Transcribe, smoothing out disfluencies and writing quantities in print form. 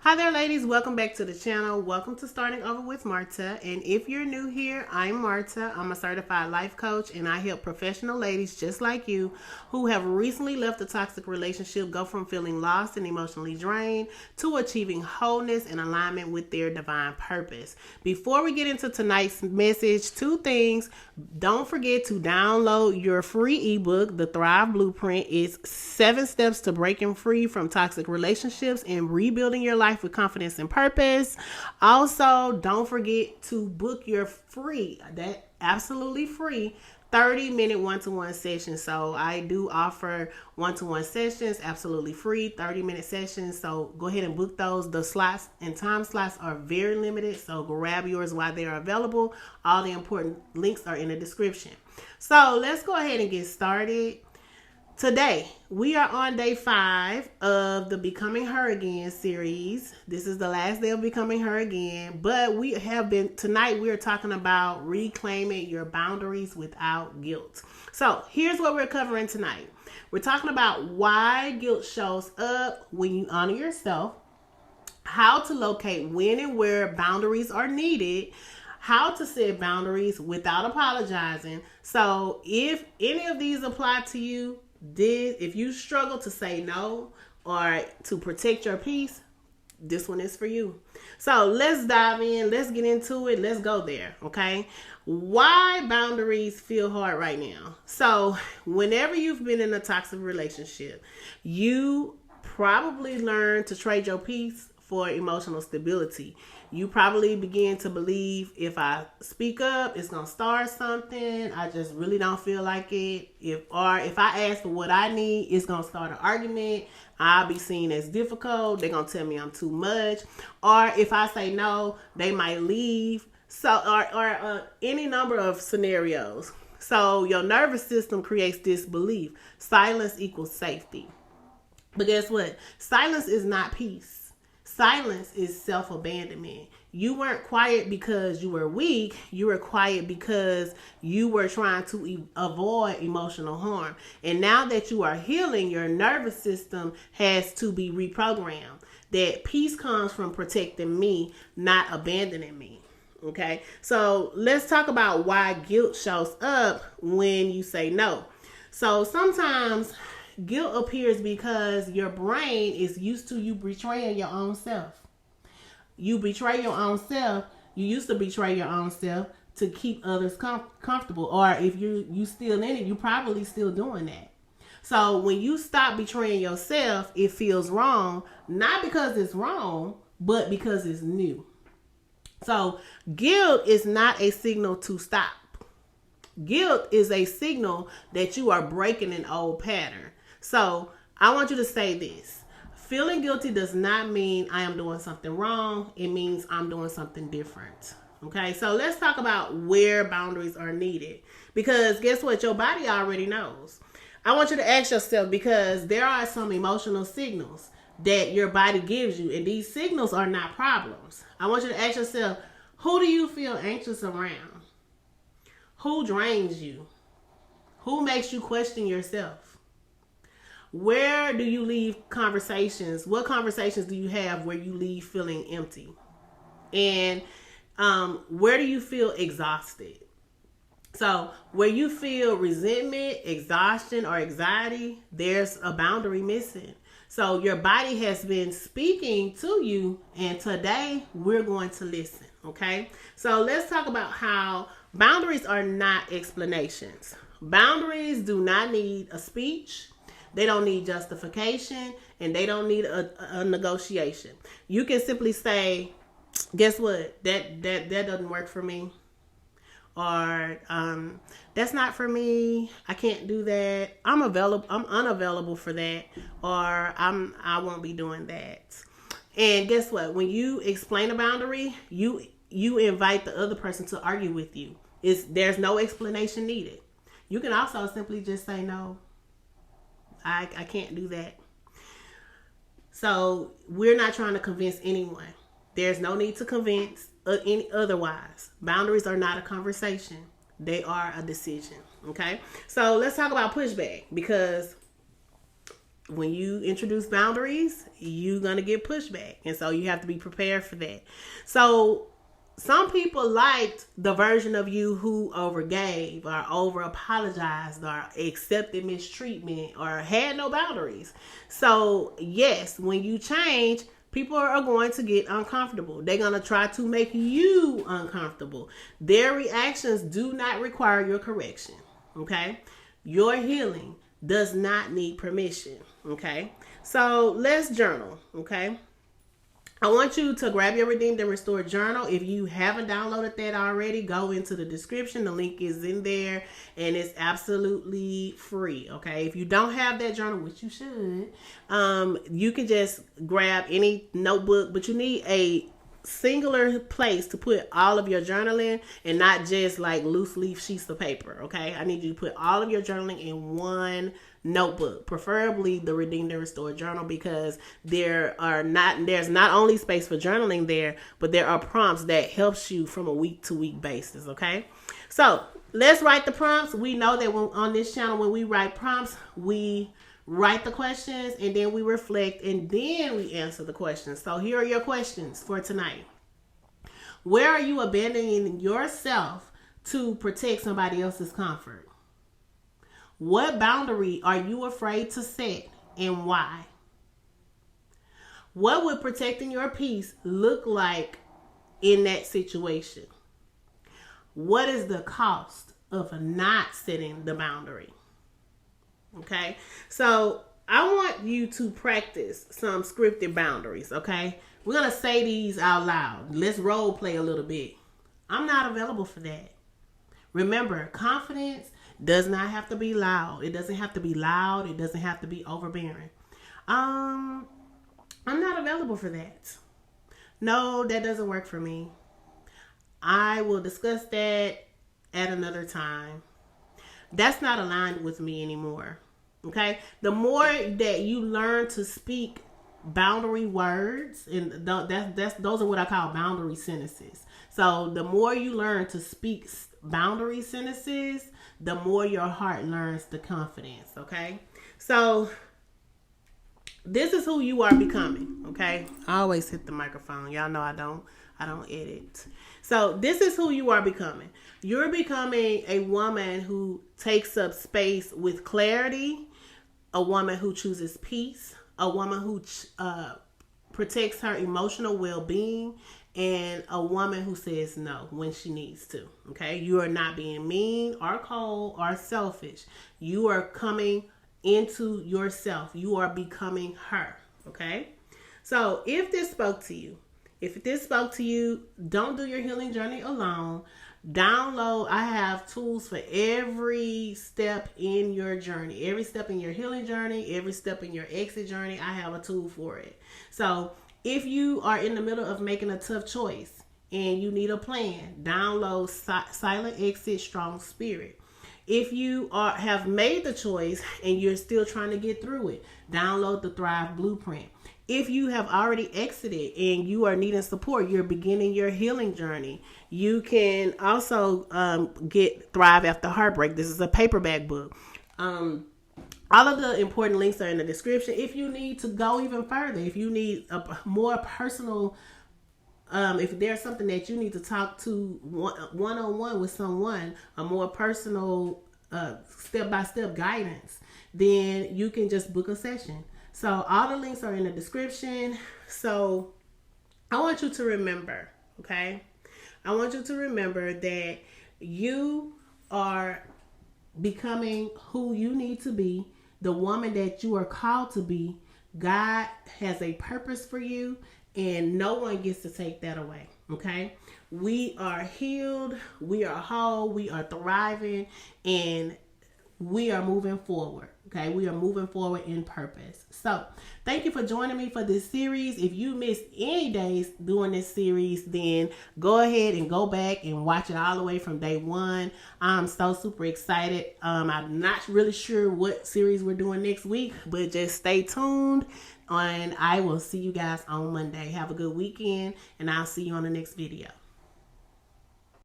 Hi there, ladies. Welcome back to the channel. Welcome to Starting Over with Marta. And if you're new here, I'm Marta. I'm a certified life coach, and I help professional ladies just like you who have recently left a toxic relationship go from feeling lost and emotionally drained to achieving wholeness and alignment with their divine purpose. Before we get into tonight's message, two things. Don't forget to download your free ebook, The Thrive Blueprint. It's 7 steps to breaking free from toxic relationships and rebuilding your life with confidence and purpose. Also, don't forget to book your free, that absolutely free 30-minute one-to-one session. So I do offer one-to-one sessions, absolutely free 30-minute sessions. So go ahead and book those. The slots and time slots are very limited, so grab yours while they are available. All the important links are in the description. So let's go ahead and get started. Today, we are on day 5 of the Becoming Her Again series. This is the last day of Becoming Her Again, but tonight we are talking about reclaiming your boundaries without guilt. So here's what we're covering tonight. We're talking about why guilt shows up when you honor yourself, how to locate when and where boundaries are needed, how to set boundaries without apologizing. So if any of these apply to you, if you struggle to say no or to protect your peace, this one is for you. So let's dive in. Let's get into it. Let's go there. Okay. Why boundaries feel hard right now? So whenever you've been in a toxic relationship, you probably learn to trade your peace for emotional stability. You probably begin to believe if I speak up, it's going to start something. I just really don't feel like it. If I ask for what I need, it's going to start an argument. I'll be seen as difficult. They're going to tell me I'm too much. Or if I say no, they might leave. So, or any number of scenarios. So your nervous system creates this belief. Silence equals safety. But guess what? Silence is not peace. Silence is self-abandonment. You weren't quiet because you were weak. You were quiet because you were trying to avoid emotional harm. And now that you are healing, your nervous system has to be reprogrammed. That peace comes from protecting me, not abandoning me. Okay? So let's talk about why guilt shows up when you say no. So sometimes guilt appears because your brain is used to you betraying your own self. You betray your own self. You used to betray your own self to keep others comfortable. Or if you still in it, you probably still doing that. So when you stop betraying yourself, it feels wrong. Not because it's wrong, but because it's new. So guilt is not a signal to stop. Guilt is a signal that you are breaking an old pattern. So I want you to say this. Feeling guilty does not mean I am doing something wrong. It means I'm doing something different. Okay, so let's talk about where boundaries are needed. Because guess what? Your body already knows. I want you to ask yourself, because there are some emotional signals that your body gives you. And these signals are not problems. I want you to ask yourself, who do you feel anxious around? Who drains you? Who makes you question yourself? Where do you leave conversations? What conversations do you have where you leave feeling empty? And where do you feel exhausted? So where you feel resentment, exhaustion, or anxiety, there's a boundary missing. So your body has been speaking to you, and today we're going to listen, okay? So let's talk about how boundaries are not explanations. Boundaries do not need a speech. They don't need justification, and they don't need a negotiation. You can simply say, guess what? That doesn't work for me. Or that's not for me. I can't do that. I'm unavailable for that. Or I won't be doing that. And guess what? When you explain a boundary, you invite the other person to argue with you. There's no explanation needed. You can also simply just say no. I can't do that. So we're not trying to convince anyone. There's no need to convince any otherwise. Boundaries are not a conversation. They are a decision. Okay. So let's talk about pushback, because when you introduce boundaries, you're going to get pushback. And so you have to be prepared for that. So some people liked the version of you who overgave or over apologized or accepted mistreatment or had no boundaries. So yes, when you change, people are going to get uncomfortable. They're going to try to make you uncomfortable. Their reactions do not require your correction. Okay? Your healing does not need permission. Okay? So let's journal. Okay? I want you to grab your Redeemed and Restored journal. If you haven't downloaded that already, go into the description. The link is in there and it's absolutely free. Okay. If you don't have that journal, which you should, you can just grab any notebook, but you need a singular place to put all of your journaling and not just like loose leaf sheets of paper. Okay. I need you to put all of your journaling in one notebook, preferably the Redeemed and Restored journal, because there's not only space for journaling there, but there are prompts that helps you from a week to week basis. Okay. So let's write the prompts. We know that on this channel, when we write prompts, we write the questions and then we reflect and then we answer the questions. So here are your questions for tonight. Where are you abandoning yourself to protect somebody else's comfort? What boundary are you afraid to set and why? What would protecting your peace look like in that situation? What is the cost of not setting the boundary? Okay, so I want you to practice some scripted boundaries. Okay, we're going to say these out loud. Let's role play a little bit. I'm not available for that. Remember, confidence does not have to be loud. It doesn't have to be loud. It doesn't have to be overbearing. I'm not available for that. No, that doesn't work for me. I will discuss that at another time. That's not aligned with me anymore. Okay? The more that you learn to speak boundary words, and those are what I call boundary sentences. So the more you learn to speak boundary sentences, the more your heart learns the confidence. Okay? So this is who you are becoming. Okay? I always hit the microphone. Y'all know I don't edit. So this is who you are becoming. You're becoming a woman who takes up space with clarity, a woman who chooses peace, a woman who protects her emotional well-being, and a woman who says no when she needs to. Okay? You are not being mean or cold or selfish. You are coming into yourself. You are becoming her. Okay? So if this spoke to you, don't do your healing journey alone. Download. I have tools for every step in your journey, every step in your healing journey, every step in your exit journey. I have a tool for it. So if you are in the middle of making a tough choice and you need a plan, download Silent Exit Strong Spirit. If you have made the choice and you're still trying to get through it, download the Thrive Blueprint. If you have already exited and you are needing support, you're beginning your healing journey, you can also get Thrive After Heartbreak. This is a paperback book. All of the important links are in the description. If you need to go even further, if you need a more personal, if there's something that you need to talk to one-on-one with someone, a more personal step-by-step guidance, then you can just book a session. So all the links are in the description. So I want you to remember, okay? I want you to remember that you are becoming who you need to be, the woman that you are called to be. God has a purpose for you, and no one gets to take that away, okay? We are healed, we are whole, we are thriving, and we are moving forward. Okay, we are moving forward in purpose. So, thank you for joining me for this series. If you missed any days doing this series, then go ahead and go back and watch it all the way from day one. I'm so super excited. I'm not really sure what series we're doing next week, but just stay tuned. And I will see you guys on Monday. Have a good weekend, and I'll see you on the next video.